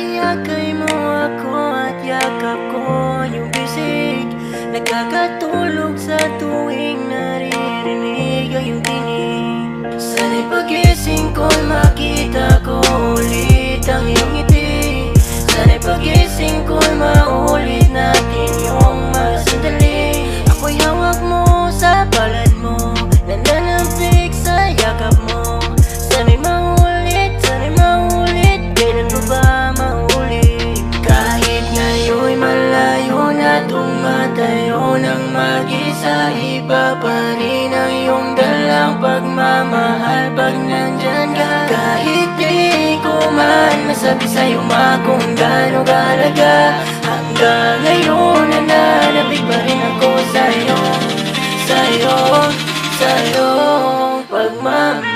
Hayagay mo ako at yakap ko yung bisig, nagkakatulog sa tuwing naririnig ang iyong tinig. Sana'y pagising ko'y makita ko ulit ang iyong ngiti. Sana'y pagising ko'y maulit natin yung mga sandali. Ako'y hawak mo sa palad mo, nananabik sa yakap mo. Sana'y maulit, kailan mo ba maulit? Kahit ngayon'y malayo na tumatayo ng mag-isa, iba pa rin ang iyong dalang pagmamahal pag nandyan ka. Kahit di ko man masabi sa'yo kung gaano kahalaga, hanggang ngayon nananabik pa rin ako sa'yo, sa'yong pagmamahal.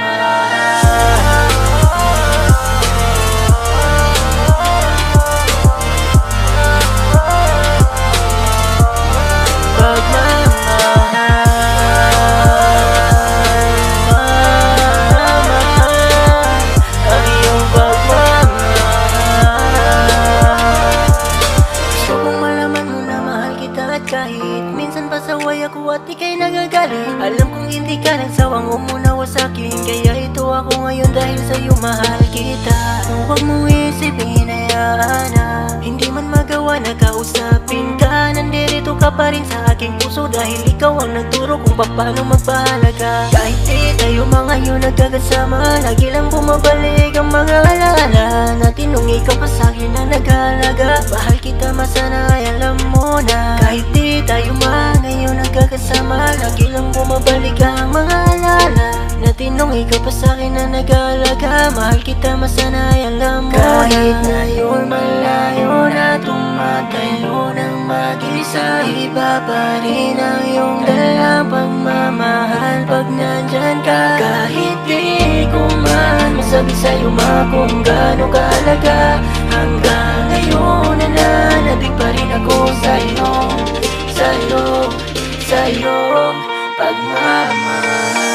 Kahit minsan pasaway ako at ika'y nagagalit, alam kong hindi ka nagsawang umunawa sa'kin. Kaya ito ako ngayon dahil sa'yo mahal kita. Huwag mo isipin, hayaan na hindi man magawa na kausapin ka. Nandirito ka pa rin sa aking puso dahil ikaw ang nagturo kung paano magpahalaga. Kahit di tayo mga yun nagkakasama, lagi lang bumabalik ang mga alaala natin nung ikaw pa sa'kin na naghalaga. Mahal kita masana ay alam mo na. Kahit di tayo ngayon nagkakasama, lagi lang bumabalik ang mga alaala natin nung ikaw pa sa'kin na nag-alaga. Mahal kita masana ay alam mo. Kahit ngayon malayo na tumatayo ng mag-isa, iba pa rin ang iyong dalang pagmamahal pag nandyan ka. Kahit di ko man masabi sa'yo kung gaano kahalaga, hanggang ngayon nananabik pa rin ako sa'yong pagmamahal.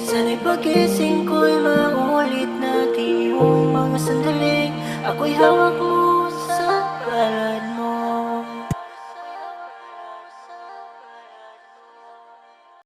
Sana'y pagising ko'y maulit natin yung mga sandaling ako'y hawak mo